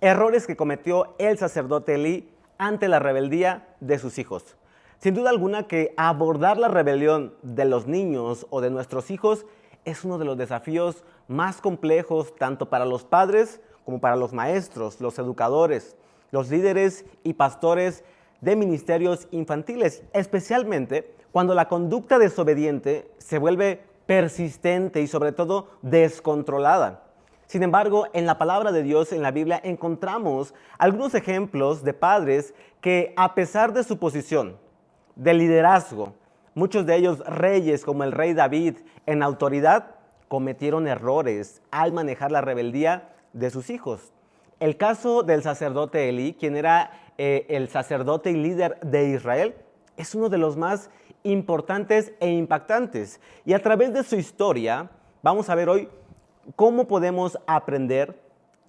errores que cometió el sacerdote Elí ante la rebeldía de sus hijos. Sin duda alguna que abordar la rebelión de los niños o de nuestros hijos es uno de los desafíos más complejos tanto para los padres como para los maestros, los educadores, los líderes y pastores de ministerios infantiles, especialmente cuando la conducta desobediente se vuelve persistente y sobre todo descontrolada. Sin embargo, en la palabra de Dios, en la Biblia, encontramos algunos ejemplos de padres que, a pesar de su posición de liderazgo, muchos de ellos reyes como el rey David en autoridad, cometieron errores al manejar la rebeldía de sus hijos. El caso del sacerdote Elí, quien era el sacerdote y líder de Israel, es uno de los más importantes e impactantes. Y a través de su historia, vamos a ver hoy cómo podemos aprender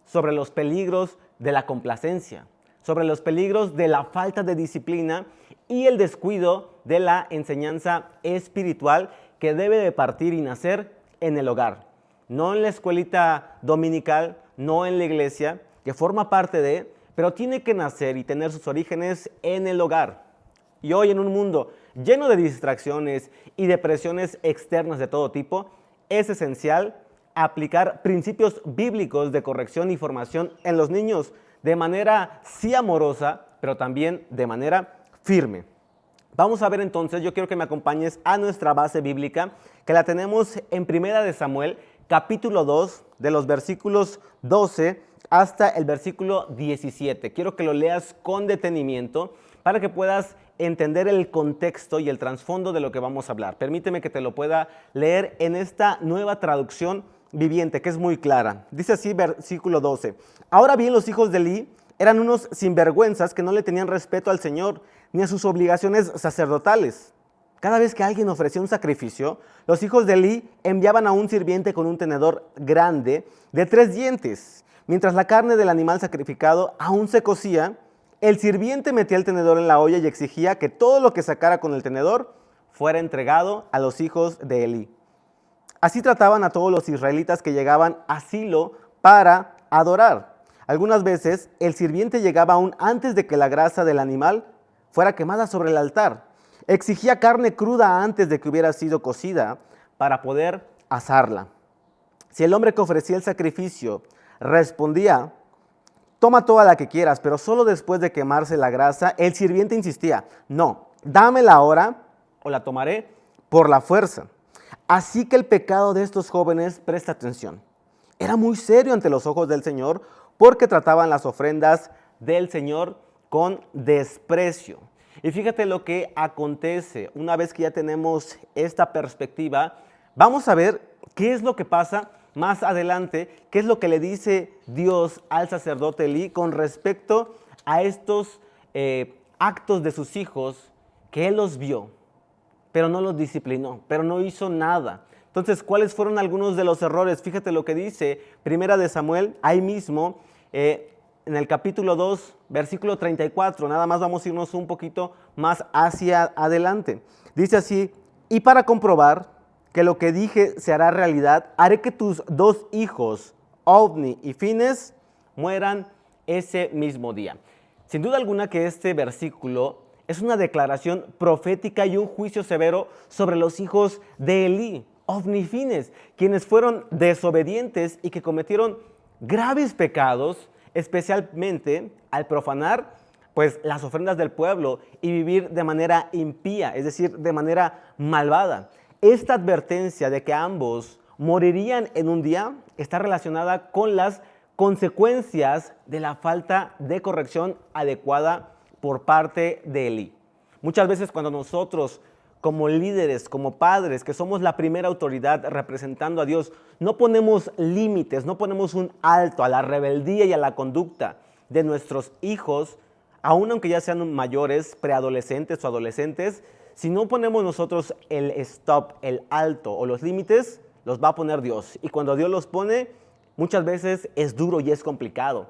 sobre los peligros de la complacencia, sobre los peligros de la falta de disciplina y el descuido de la enseñanza espiritual que debe de partir y nacer en el hogar. No en la escuelita dominical, no en la iglesia, que forma parte de, pero tiene que nacer y tener sus orígenes en el hogar. Y hoy en un mundo lleno de distracciones y de presiones externas de todo tipo, es esencial aplicar principios bíblicos de corrección y formación en los niños de manera sí amorosa, pero también de manera firme. Vamos a ver entonces, yo quiero que me acompañes a nuestra base bíblica, que la tenemos en Primera de Samuel, capítulo 2, de los versículos 12 hasta el versículo 17. Quiero que lo leas con detenimiento para que puedas entender el contexto y el trasfondo de lo que vamos a hablar. Permíteme que te lo pueda leer en esta nueva traducción viviente, que es muy clara. Dice así, versículo 12. Ahora bien, los hijos de Elí eran unos sinvergüenzas que no le tenían respeto al Señor ni a sus obligaciones sacerdotales. Cada vez que alguien ofrecía un sacrificio, los hijos de Elí enviaban a un sirviente con un tenedor grande de 3 dientes. Mientras la carne del animal sacrificado aún se cocía, el sirviente metía el tenedor en la olla y exigía que todo lo que sacara con el tenedor fuera entregado a los hijos de Elí. Así trataban a todos los israelitas que llegaban a Silo para adorar. Algunas veces el sirviente llegaba aún antes de que la grasa del animal fuera quemada sobre el altar. Exigía carne cruda antes de que hubiera sido cocida para poder asarla. Si el hombre que ofrecía el sacrificio respondía: toma toda la que quieras, pero solo después de quemarse la grasa, el sirviente insistía: no, dámela ahora o la tomaré por la fuerza. Así que el pecado de estos jóvenes, presta atención, era muy serio ante los ojos del Señor, porque trataban las ofrendas del Señor con desprecio. Y fíjate lo que acontece una vez que ya tenemos esta perspectiva. Vamos a ver qué es lo que pasa más adelante, qué es lo que le dice Dios al sacerdote Elí con respecto a estos actos de sus hijos que él los vio, pero no los disciplinó, pero no hizo nada. Entonces, ¿cuáles fueron algunos de los errores? Fíjate lo que dice Primera de Samuel, ahí mismo, en el capítulo 2, versículo 34. Nada más vamos a irnos un poquito más hacia adelante. Dice así: y para comprobar que lo que dije se hará realidad, haré que tus 2 hijos, Ofni y Fines, mueran ese mismo día. Sin duda alguna que este versículo es una declaración profética y un juicio severo sobre los hijos de Elí, Ofni y Fines, quienes fueron desobedientes y que cometieron graves pecados, especialmente al profanar pues las ofrendas del pueblo y vivir de manera impía, es decir, de manera malvada. Esta advertencia de que ambos morirían en un día está relacionada con las consecuencias de la falta de corrección adecuada por parte de Elí. Muchas veces cuando nosotros como líderes, como padres, que somos la primera autoridad representando a Dios, no ponemos límites, no ponemos un alto a la rebeldía y a la conducta de nuestros hijos, aun aunque ya sean mayores, preadolescentes o adolescentes, si no ponemos nosotros el stop, el alto o los límites, los va a poner Dios. Y cuando Dios los pone, muchas veces es duro y es complicado.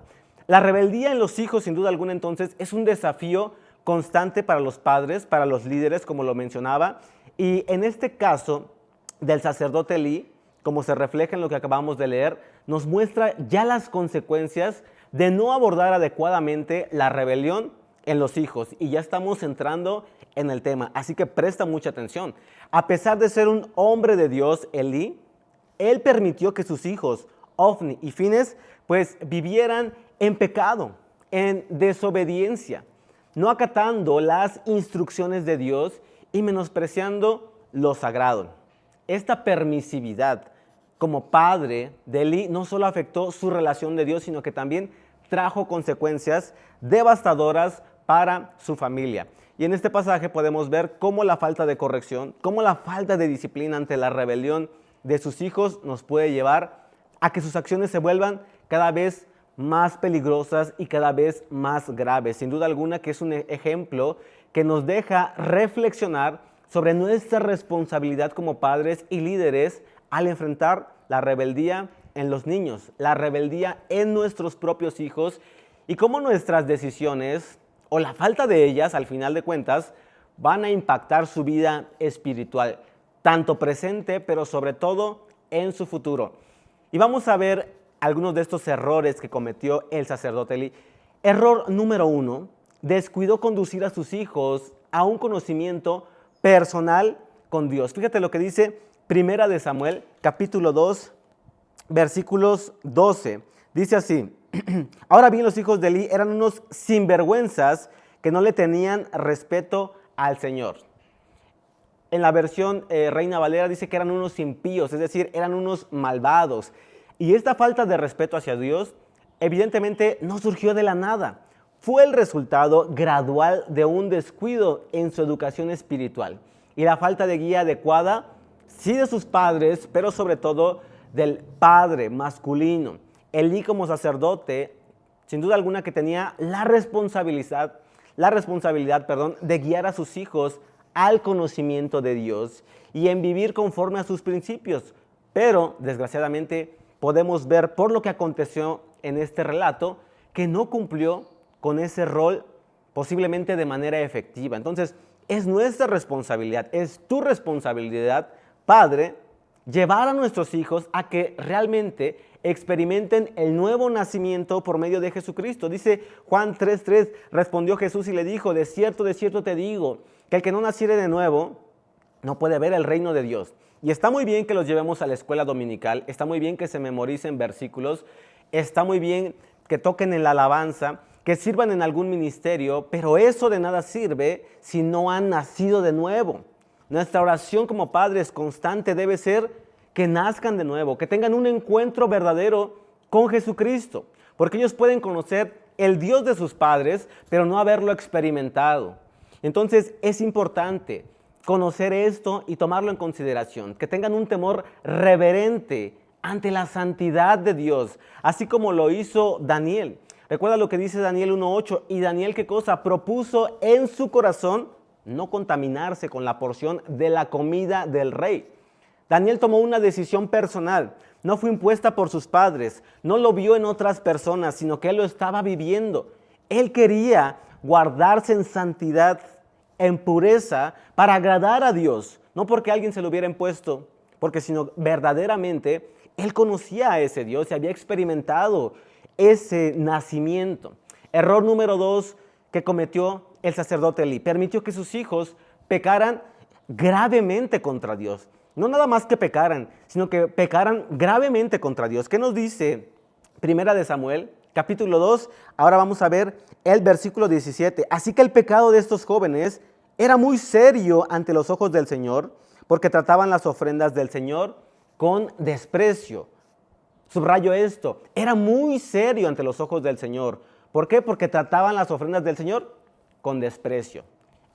La rebeldía en los hijos, sin duda alguna, entonces, es un desafío constante para los padres, para los líderes, como lo mencionaba. Y en este caso del sacerdote Elí, como se refleja en lo que acabamos de leer, nos muestra ya las consecuencias de no abordar adecuadamente la rebelión en los hijos. Y ya estamos entrando en el tema, así que presta mucha atención. A pesar de ser un hombre de Dios, Elí, él permitió que sus hijos, Ofni y Fines, pues vivieran en pecado, en desobediencia, no acatando las instrucciones de Dios y menospreciando lo sagrado. Esta permisividad como padre de Elí no solo afectó su relación de Dios, sino que también trajo consecuencias devastadoras para su familia. Y en este pasaje podemos ver cómo la falta de corrección, cómo la falta de disciplina ante la rebelión de sus hijos nos puede llevar a que sus acciones se vuelvan cada vez más peligrosas y cada vez más graves. Sin duda alguna que es un ejemplo que nos deja reflexionar sobre nuestra responsabilidad como padres y líderes al enfrentar la rebeldía en los niños, la rebeldía en nuestros propios hijos y cómo nuestras decisiones o la falta de ellas, al final de cuentas, van a impactar su vida espiritual, tanto presente, pero sobre todo en su futuro. Y vamos a ver algunos de estos errores que cometió el sacerdote Elí. Error número 1, descuidó conducir a sus hijos a un conocimiento personal con Dios. Fíjate lo que dice Primera de Samuel, capítulo 2, versículos 12. Dice así: ahora bien, los hijos de Elí eran unos sinvergüenzas que no le tenían respeto al Señor. En la versión Reina Valera dice que eran unos impíos, es decir, eran unos malvados. Y esta falta de respeto hacia Dios evidentemente no surgió de la nada. Fue el resultado gradual de un descuido en su educación espiritual y la falta de guía adecuada, sí de sus padres, pero sobre todo del padre masculino. Elí como sacerdote, sin duda alguna que tenía la responsabilidad, de guiar a sus hijos al conocimiento de Dios y en vivir conforme a sus principios. Pero, desgraciadamente, podemos ver por lo que aconteció en este relato que no cumplió con ese rol posiblemente de manera efectiva. Entonces, es nuestra responsabilidad, es tu responsabilidad, padre, llevar a nuestros hijos a que realmente experimenten el nuevo nacimiento por medio de Jesucristo. Dice Juan 3:3, respondió Jesús y le dijo: de cierto te digo, que el que no naciere de nuevo no puede ver el reino de Dios. Y está muy bien que los llevemos a la escuela dominical, está muy bien que se memoricen versículos, está muy bien que toquen en la alabanza, que sirvan en algún ministerio, pero eso de nada sirve si no han nacido de nuevo. Nuestra oración como padres constante debe ser que nazcan de nuevo, que tengan un encuentro verdadero con Jesucristo, porque ellos pueden conocer el Dios de sus padres, pero no haberlo experimentado. Entonces es importante conocer esto y tomarlo en consideración, que tengan un temor reverente ante la santidad de Dios, así como lo hizo Daniel. Recuerda lo que dice Daniel 1:8, y Daniel, ¿qué cosa? Propuso en su corazón no contaminarse con la porción de la comida del rey. Daniel tomó una decisión personal, no fue impuesta por sus padres, no lo vio en otras personas, sino que él lo estaba viviendo. Él quería guardarse en santidad, en pureza, para agradar a Dios, no porque alguien se lo hubiera impuesto, porque sino verdaderamente él conocía a ese Dios y había experimentado ese nacimiento. Error número 2 que cometió el sacerdote Elí: permitió que sus hijos pecaran gravemente contra Dios. No nada más que pecaran, sino que pecaran gravemente contra Dios. ¿Qué nos dice Primera de Samuel, capítulo 2? Ahora vamos a ver el versículo 17. Así que el pecado de estos jóvenes era muy serio ante los ojos del Señor, porque trataban las ofrendas del Señor con desprecio. Subrayo esto, era muy serio ante los ojos del Señor. ¿Por qué? Porque trataban las ofrendas del Señor con desprecio.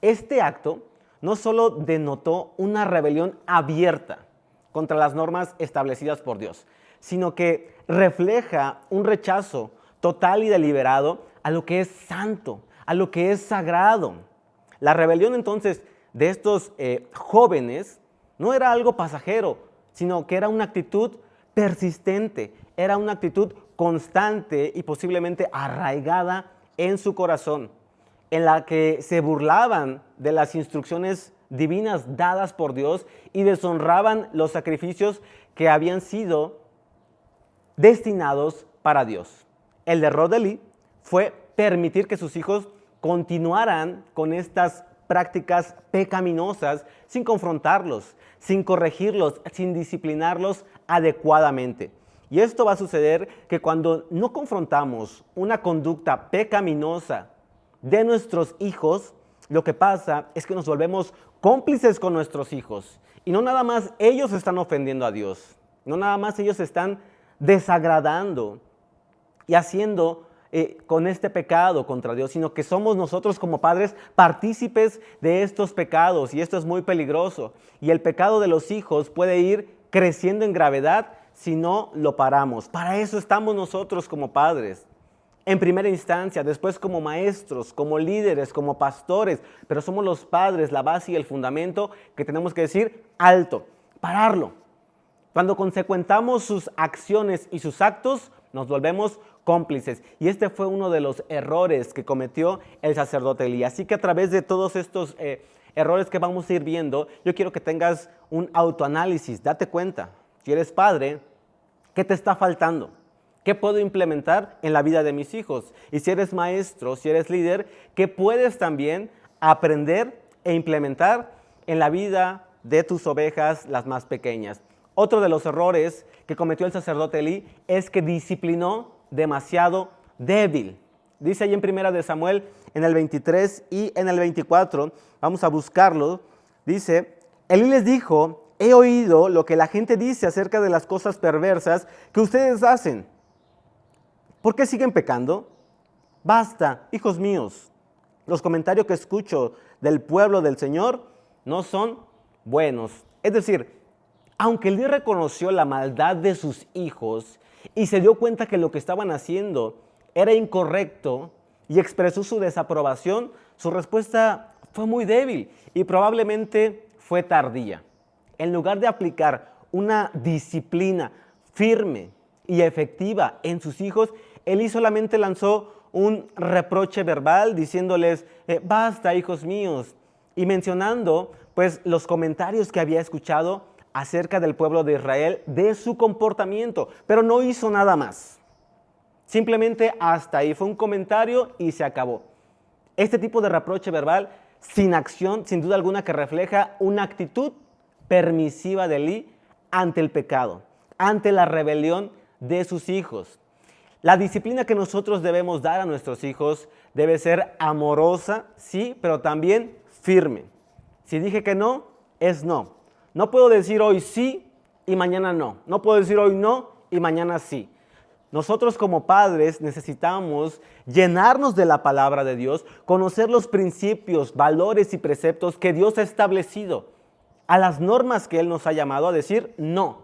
Este acto no solo denotó una rebelión abierta contra las normas establecidas por Dios, sino que refleja un rechazo total y deliberado a lo que es santo, a lo que es sagrado. La rebelión entonces de estos jóvenes no era algo pasajero, sino que era una actitud persistente, era una actitud constante y posiblemente arraigada en su corazón, en la que se burlaban de las instrucciones divinas dadas por Dios y deshonraban los sacrificios que habían sido destinados para Dios. El error de Elí fue permitir que sus hijos continuaran con estas prácticas pecaminosas sin confrontarlos, sin corregirlos, sin disciplinarlos adecuadamente. Y esto va a suceder que cuando no confrontamos una conducta pecaminosa de nuestros hijos, lo que pasa es que nos volvemos cómplices con nuestros hijos. Y no nada más ellos están ofendiendo a Dios, no nada más ellos están desagradando y haciendo con este pecado contra Dios, sino que somos nosotros como padres partícipes de estos pecados, y esto es muy peligroso. Y el pecado de los hijos puede ir creciendo en gravedad si no lo paramos. Para eso estamos nosotros como padres. En primera instancia, después como maestros, como líderes, como pastores, pero somos los padres, la base y el fundamento que tenemos que decir alto, pararlo. Cuando consecuentamos sus acciones y sus actos, nos volvemos cómplices. Y este fue uno de los errores que cometió el sacerdote Elí. Así que a través de todos estos errores que vamos a ir viendo, yo quiero que tengas un autoanálisis. Date cuenta, si eres padre, ¿qué te está faltando? ¿Qué puedo implementar en la vida de mis hijos? Y si eres maestro, si eres líder, ¿qué puedes también aprender e implementar en la vida de tus ovejas, las más pequeñas? Otro de los errores que cometió el sacerdote Elí es que disciplinó demasiado débil. Dice ahí en 1 Samuel, en el 23 y en el 24, vamos a buscarlo, dice, Elí les dijo, he oído lo que la gente dice acerca de las cosas perversas que ustedes hacen. ¿Por qué siguen pecando? Basta, hijos míos. Los comentarios que escucho del pueblo del Señor no son buenos. Es decir, aunque Elí reconoció la maldad de sus hijos y se dio cuenta que lo que estaban haciendo era incorrecto y expresó su desaprobación, su respuesta fue muy débil y probablemente fue tardía. En lugar de aplicar una disciplina firme y efectiva en sus hijos, Elí solamente lanzó un reproche verbal diciéndoles, basta, hijos míos, y mencionando pues los comentarios que había escuchado acerca del pueblo de Israel, de su comportamiento, pero no hizo nada más. Simplemente hasta ahí fue un comentario y se acabó. Este tipo de reproche verbal sin acción, sin duda alguna, que refleja una actitud permisiva de Elí ante el pecado, ante la rebelión de sus hijos. La disciplina que nosotros debemos dar a nuestros hijos debe ser amorosa, sí, pero también firme. Si dije que no, es no. No puedo decir hoy sí y mañana no. No puedo decir hoy no y mañana sí. Nosotros como padres necesitamos llenarnos de la palabra de Dios, conocer los principios, valores y preceptos que Dios ha establecido, a las normas que Él nos ha llamado a decir no.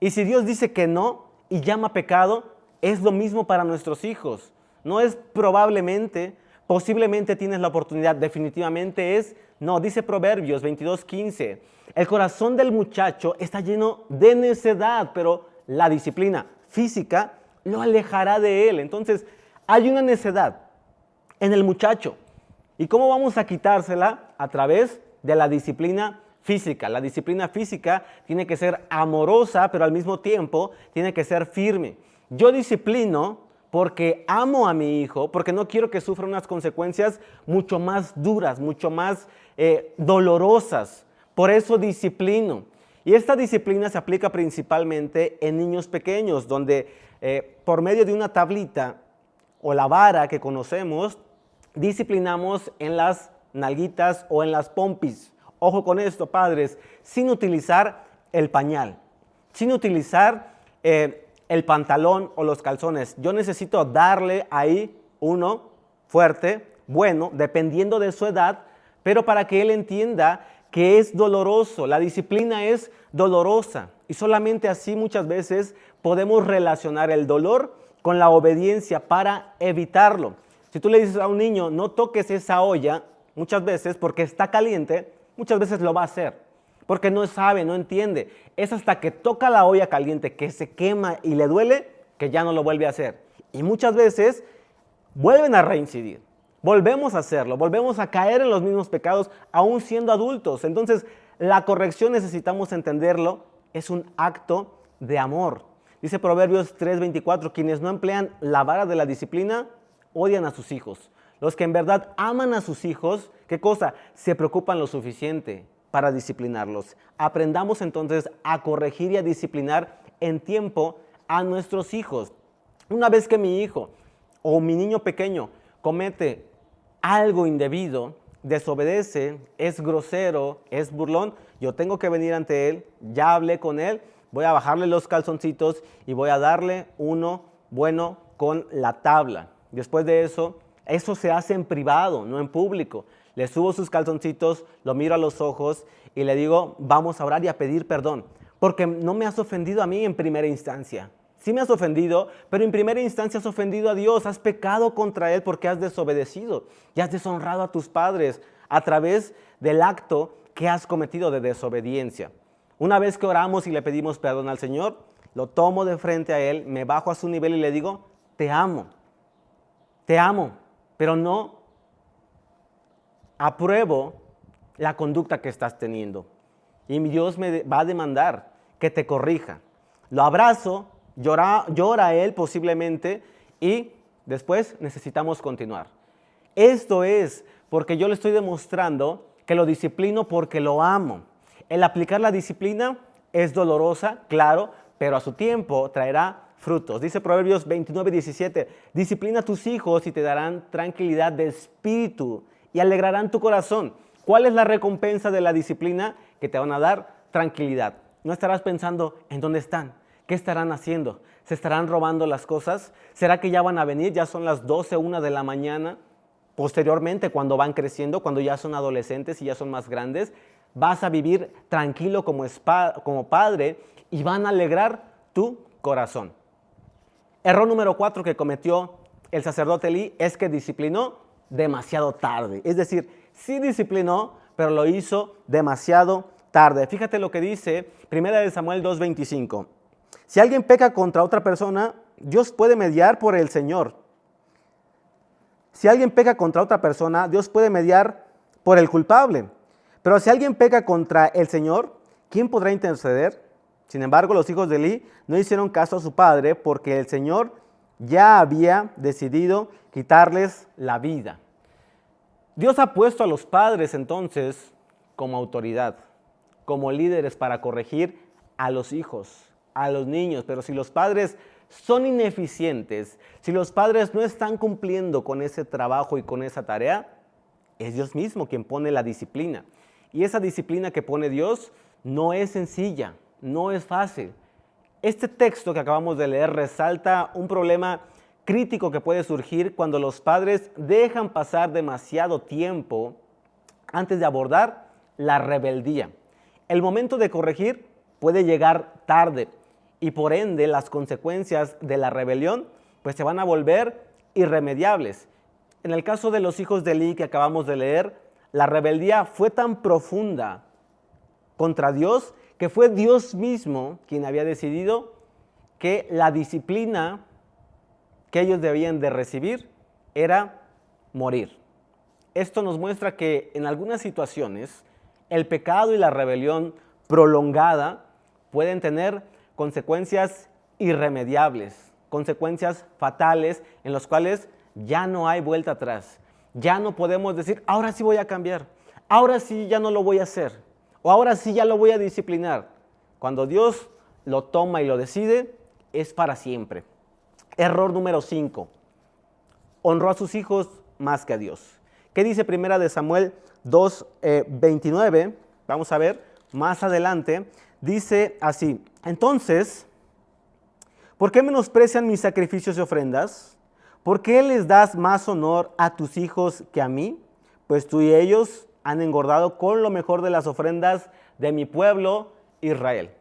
Y si Dios dice que no y llama pecado, es lo mismo para nuestros hijos. No es probablemente, posiblemente tienes la oportunidad, definitivamente es no. Dice Proverbios 22:15, el corazón del muchacho está lleno de necedad, pero la disciplina física lo alejará de él. Entonces, hay una necedad en el muchacho. ¿Y cómo vamos a quitársela? A través de la disciplina física. La disciplina física tiene que ser amorosa, pero al mismo tiempo tiene que ser firme. Yo disciplino porque amo a mi hijo, porque no quiero que sufra unas consecuencias mucho más duras, mucho más dolorosas. Por eso disciplino. Y esta disciplina se aplica principalmente en niños pequeños, donde por medio de una tablita o la vara que conocemos, disciplinamos en las nalguitas o en las pompis. Ojo con esto, padres, sin utilizar el pañal, sin utilizar el pantalón o los calzones. Yo necesito darle ahí uno fuerte, bueno, dependiendo de su edad, pero para que él entienda que es doloroso. La disciplina es dolorosa y solamente así muchas veces podemos relacionar el dolor con la obediencia para evitarlo. Si tú le dices a un niño, no toques esa olla, muchas veces porque está caliente, muchas veces lo va a hacer, porque no sabe, no entiende. Es hasta que toca la olla caliente, que se quema y le duele, que ya no lo vuelve a hacer. Y muchas veces vuelven a reincidir. Volvemos a hacerlo, volvemos a caer en los mismos pecados, aún siendo adultos. Entonces, la corrección, necesitamos entenderlo, es un acto de amor. Dice Proverbios 3:24, quienes no emplean la vara de la disciplina, odian a sus hijos. Los que en verdad aman a sus hijos, ¿qué cosa? Se preocupan lo suficiente para disciplinarlos. Aprendamos entonces a corregir y a disciplinar en tiempo a nuestros hijos. Una vez que mi hijo o mi niño pequeño comete algo indebido, desobedece, es grosero, es burlón, yo tengo que venir ante él, ya hablé con él, voy a bajarle los calzoncitos y voy a darle uno bueno con la tabla. Después de eso se hace en privado, no en público. Le subo sus calzoncitos, lo miro a los ojos y le digo, vamos a orar y a pedir perdón, porque no me has ofendido a mí en primera instancia. Sí me has ofendido, pero en primera instancia has ofendido a Dios, has pecado contra Él porque has desobedecido y has deshonrado a tus padres a través del acto que has cometido de desobediencia. Una vez que oramos y le pedimos perdón al Señor, lo tomo de frente a Él, me bajo a su nivel y le digo, te amo, pero no apruebo la conducta que estás teniendo. Y Dios me va a demandar que te corrija. Lo abrazo, llora él posiblemente y después necesitamos continuar. Esto es porque yo le estoy demostrando que lo disciplino porque lo amo. El aplicar la disciplina es dolorosa, claro, pero a su tiempo traerá frutos. Dice Proverbios 29:17, disciplina a tus hijos y te darán tranquilidad de espíritu y alegrarán tu corazón. ¿Cuál es la recompensa de la disciplina? Que te van a dar tranquilidad. No estarás pensando en dónde están, qué estarán haciendo, se estarán robando las cosas, ¿será que ya van a venir? Ya son las 12, 1 de la mañana. Posteriormente, cuando van creciendo, cuando ya son adolescentes y ya son más grandes, vas a vivir tranquilo como padre y van a alegrar tu corazón. Error número 4 que cometió el sacerdote Elí es que disciplinó demasiado tarde. Es decir, sí disciplinó, pero lo hizo demasiado tarde. Fíjate lo que dice 1 Samuel 2:25. Si alguien peca contra otra persona, Dios puede mediar por el Señor. Si alguien peca contra otra persona, Dios puede mediar por el culpable. Pero si alguien peca contra el Señor, ¿quién podrá interceder? Sin embargo, los hijos de Elí no hicieron caso a su padre porque el Señor ya había decidido quitarles la vida. Dios ha puesto a los padres entonces como autoridad, como líderes para corregir a los hijos, a los niños. Pero si los padres son ineficientes, si los padres no están cumpliendo con ese trabajo y con esa tarea, es Dios mismo quien pone la disciplina. Y esa disciplina que pone Dios no es sencilla, no es fácil. Este texto que acabamos de leer resalta un problema crítico que puede surgir cuando los padres dejan pasar demasiado tiempo antes de abordar la rebeldía. El momento de corregir puede llegar tarde y por ende las consecuencias de la rebelión pues se van a volver irremediables. En el caso de los hijos de Elí que acabamos de leer, la rebeldía fue tan profunda contra Dios que fue Dios mismo quien había decidido que la disciplina que ellos debían de recibir era morir. Esto nos muestra que en algunas situaciones el pecado y la rebelión prolongada pueden tener consecuencias irremediables, consecuencias fatales en las cuales ya no hay vuelta atrás. Ya no podemos decir, ahora sí voy a cambiar, ahora sí ya no lo voy a hacer, o ahora sí ya lo voy a disciplinar. Cuando Dios lo toma y lo decide, es para siempre. Error número 5. Honró a sus hijos más que a Dios. ¿Qué dice 1 Samuel 2:29? Vamos a ver más adelante. Dice así, entonces, ¿por qué menosprecian mis sacrificios y ofrendas? ¿Por qué les das más honor a tus hijos que a mí? Pues tú y ellos han engordado con lo mejor de las ofrendas de mi pueblo Israel.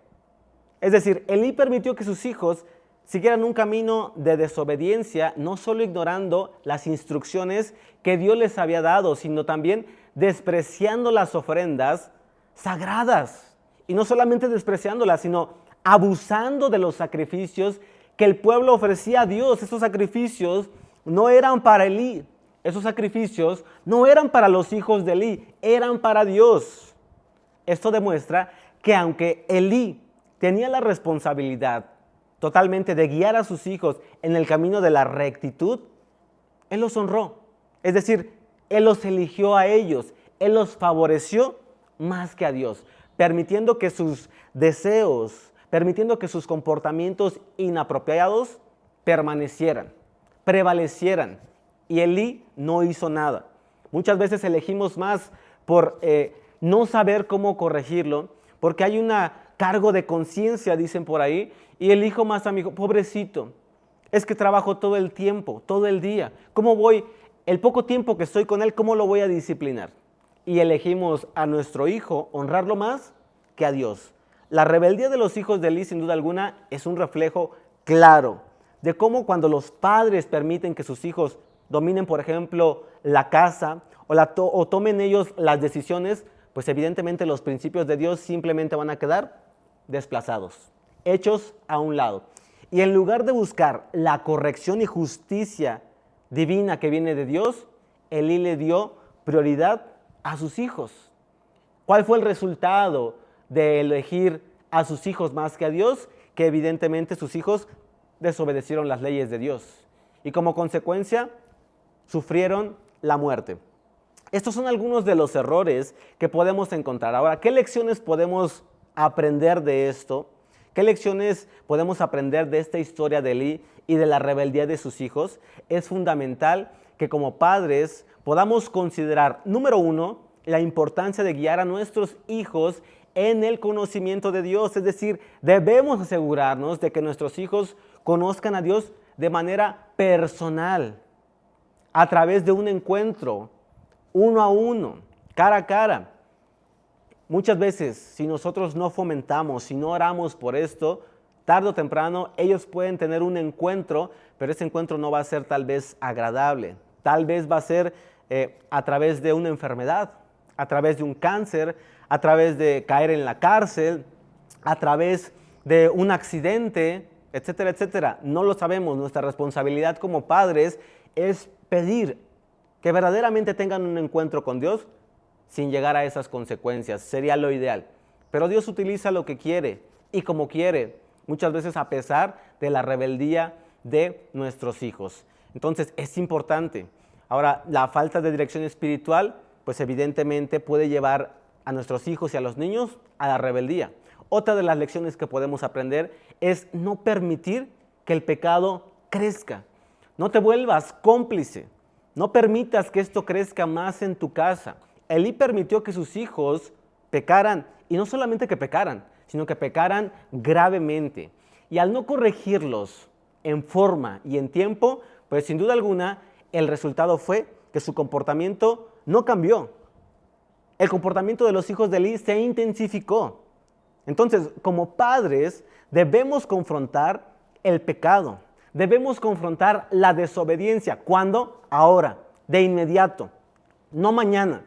Es decir, Elí permitió que sus hijos siguieran un camino de desobediencia, no solo ignorando las instrucciones que Dios les había dado, sino también despreciando las ofrendas sagradas. Y no solamente despreciándolas, sino abusando de los sacrificios que el pueblo ofrecía a Dios. Esos sacrificios no eran para Elí, esos sacrificios no eran para los hijos de Elí, eran para Dios. Esto demuestra que aunque Elí tenía la responsabilidad totalmente de guiar a sus hijos en el camino de la rectitud, Él los honró. Es decir, Él los eligió a ellos, Él los favoreció más que a Dios, permitiendo que sus deseos, permitiendo que sus comportamientos inapropiados permanecieran, prevalecieran. Y Elí no hizo nada. Muchas veces elegimos más por no saber cómo corregirlo, porque hay un cargo de conciencia, dicen por ahí, y elijo más a mi hijo, pobrecito, es que trabajo todo el tiempo, todo el día. ¿Cómo voy, el poco tiempo que estoy con él, cómo lo voy a disciplinar? Y elegimos a nuestro hijo honrarlo más que a Dios. La rebeldía de los hijos de Elí, sin duda alguna, es un reflejo claro de cómo cuando los padres permiten que sus hijos dominen, por ejemplo, la casa o tomen ellos las decisiones, pues evidentemente los principios de Dios simplemente van a quedar desplazados, hechos a un lado. Y en lugar de buscar la corrección y justicia divina que viene de Dios, Elí le dio prioridad a sus hijos. ¿Cuál fue el resultado de elegir a sus hijos más que a Dios? Que evidentemente sus hijos desobedecieron las leyes de Dios y como consecuencia sufrieron la muerte. Estos son algunos de los errores que podemos encontrar. Ahora, ¿qué lecciones podemos aprender de esto? ¿Qué lecciones podemos aprender de esta historia de Elí y de la rebeldía de sus hijos? Es fundamental que como padres podamos considerar, número uno, la importancia de guiar a nuestros hijos en el conocimiento de Dios. Es decir, debemos asegurarnos de que nuestros hijos conozcan a Dios de manera personal, a través de un encuentro, uno a uno, cara a cara. Muchas veces, si nosotros no fomentamos, si no oramos por esto, tarde o temprano ellos pueden tener un encuentro, pero ese encuentro no va a ser tal vez agradable. Tal vez va a ser a través de una enfermedad, a través de un cáncer, a través de caer en la cárcel, a través de un accidente, etcétera, etcétera. No lo sabemos. Nuestra responsabilidad como padres es pedir que verdaderamente tengan un encuentro con Dios sin llegar a esas consecuencias. Sería lo ideal. Pero Dios utiliza lo que quiere y como quiere, muchas veces a pesar de la rebeldía de nuestros hijos. Entonces es importante. Ahora, la falta de dirección espiritual, pues evidentemente puede llevar a nuestros hijos y a los niños a la rebeldía. Otra de las lecciones que podemos aprender es no permitir que el pecado crezca. No te vuelvas cómplice. No permitas que esto crezca más en tu casa. Elí permitió que sus hijos pecaran, y no solamente que pecaran, sino que pecaran gravemente. Y al no corregirlos en forma y en tiempo, pues sin duda alguna, el resultado fue que su comportamiento no cambió. El comportamiento de los hijos de Elí se intensificó. Entonces, como padres, debemos confrontar el pecado. Debemos confrontar la desobediencia. ¿Cuándo? Ahora, de inmediato, no mañana.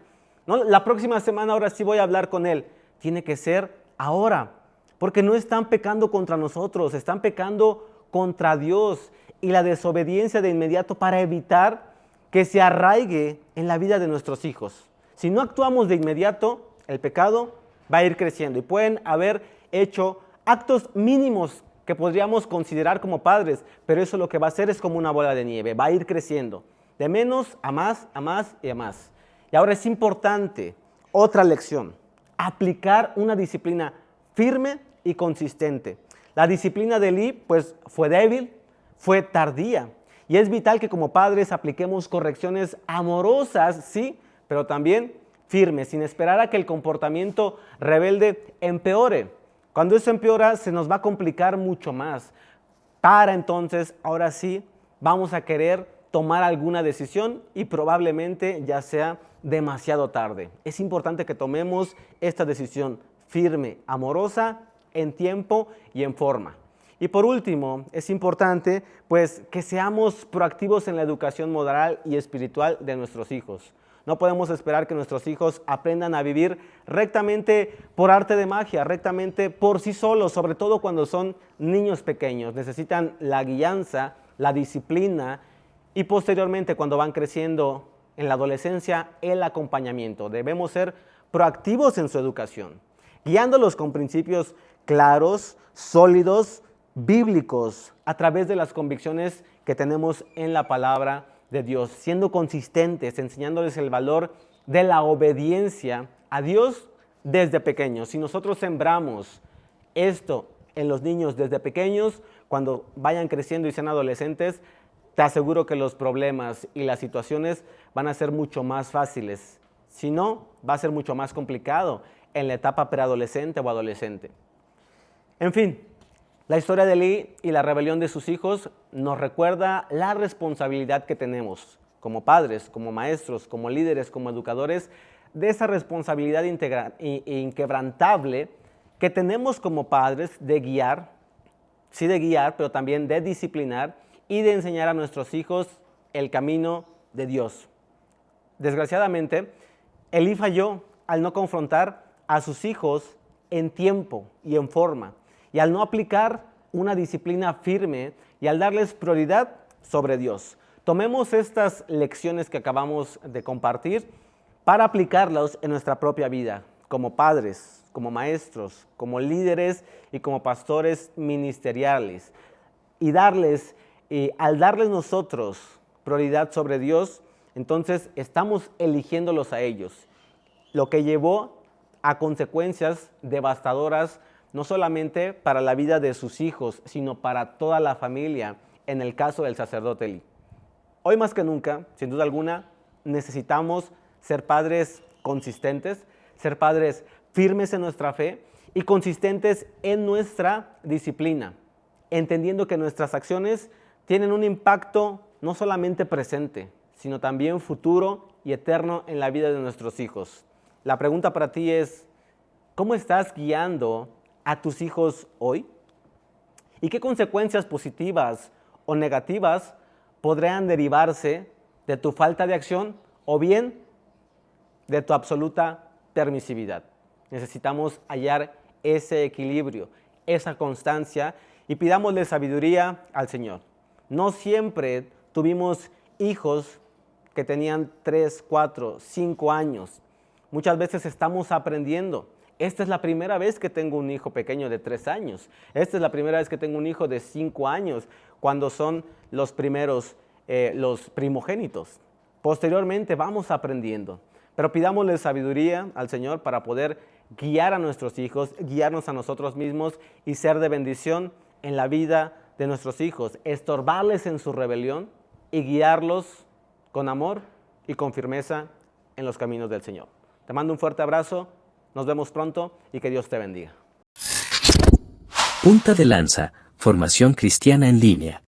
No, la próxima semana ahora sí voy a hablar con él. Tiene que ser ahora, porque no están pecando contra nosotros, están pecando contra Dios. Y la desobediencia de inmediato para evitar que se arraigue en la vida de nuestros hijos. Si no actuamos de inmediato, el pecado va a ir creciendo y pueden haber hecho actos mínimos que podríamos considerar como padres, pero eso lo que va a hacer es como una bola de nieve, va a ir creciendo, de menos a más, a más y a más. Y ahora es importante, otra lección, aplicar una disciplina firme y consistente. La disciplina de Elí, pues, fue débil, fue tardía, y es vital que como padres apliquemos correcciones amorosas, sí, pero también firmes, sin esperar a que el comportamiento rebelde empeore. Cuando eso empeora, se nos va a complicar mucho más. Para entonces, ahora sí, vamos a querer tomar alguna decisión y probablemente ya sea demasiado tarde. Es importante que tomemos esta decisión firme, amorosa, en tiempo y en forma. Y por último, es importante pues que seamos proactivos en la educación moral y espiritual de nuestros hijos. No podemos esperar que nuestros hijos aprendan a vivir rectamente por arte de magia, rectamente por sí solos, sobre todo cuando son niños pequeños. Necesitan la guianza, la disciplina y posteriormente cuando van creciendo en la adolescencia, el acompañamiento. Debemos ser proactivos en su educación, guiándolos con principios claros, sólidos, bíblicos a través de las convicciones que tenemos en la palabra de Dios, siendo consistentes, enseñándoles el valor de la obediencia a Dios desde pequeños. Si nosotros sembramos esto en los niños desde pequeños, cuando vayan creciendo y sean adolescentes, te aseguro que los problemas y las situaciones van a ser mucho más fáciles. Si no, va a ser mucho más complicado en la etapa preadolescente o adolescente. En fin, la historia de Elí y la rebelión de sus hijos nos recuerda la responsabilidad que tenemos como padres, como maestros, como líderes, como educadores, de esa responsabilidad inquebrantable que tenemos como padres de guiar, sí de guiar, pero también de disciplinar y de enseñar a nuestros hijos el camino de Dios. Desgraciadamente, Elí falló al no confrontar a sus hijos en tiempo y en forma, y al no aplicar una disciplina firme y al darles prioridad sobre Dios. Tomemos estas lecciones que acabamos de compartir para aplicarlas en nuestra propia vida, como padres, como maestros, como líderes y como pastores ministeriales. Y al darles nosotros prioridad sobre Dios, entonces estamos eligiéndolos a ellos, lo que llevó a consecuencias devastadoras, no solamente para la vida de sus hijos, sino para toda la familia, en el caso del sacerdote Elí. Hoy más que nunca, sin duda alguna, necesitamos ser padres consistentes, ser padres firmes en nuestra fe y consistentes en nuestra disciplina, entendiendo que nuestras acciones tienen un impacto no solamente presente, sino también futuro y eterno en la vida de nuestros hijos. La pregunta para ti es, ¿cómo estás guiando a tus hijos hoy? ¿Y qué consecuencias positivas o negativas podrían derivarse de tu falta de acción o bien de tu absoluta permisividad? Necesitamos hallar ese equilibrio, esa constancia y pidámosle sabiduría al Señor. No siempre tuvimos hijos que tenían 3, 4, 5 años. Muchas veces estamos aprendiendo. Esta es la primera vez que tengo un hijo pequeño de 3 años. Esta es la primera vez que tengo un hijo de 5 años, cuando son los primeros, los primogénitos. Posteriormente vamos aprendiendo. Pero pidámosle sabiduría al Señor para poder guiar a nuestros hijos, guiarnos a nosotros mismos y ser de bendición en la vida de nuestros hijos, estorbarles en su rebelión y guiarlos con amor y con firmeza en los caminos del Señor. Te mando un fuerte abrazo, nos vemos pronto y que Dios te bendiga. Punta de Lanza, formación cristiana en línea.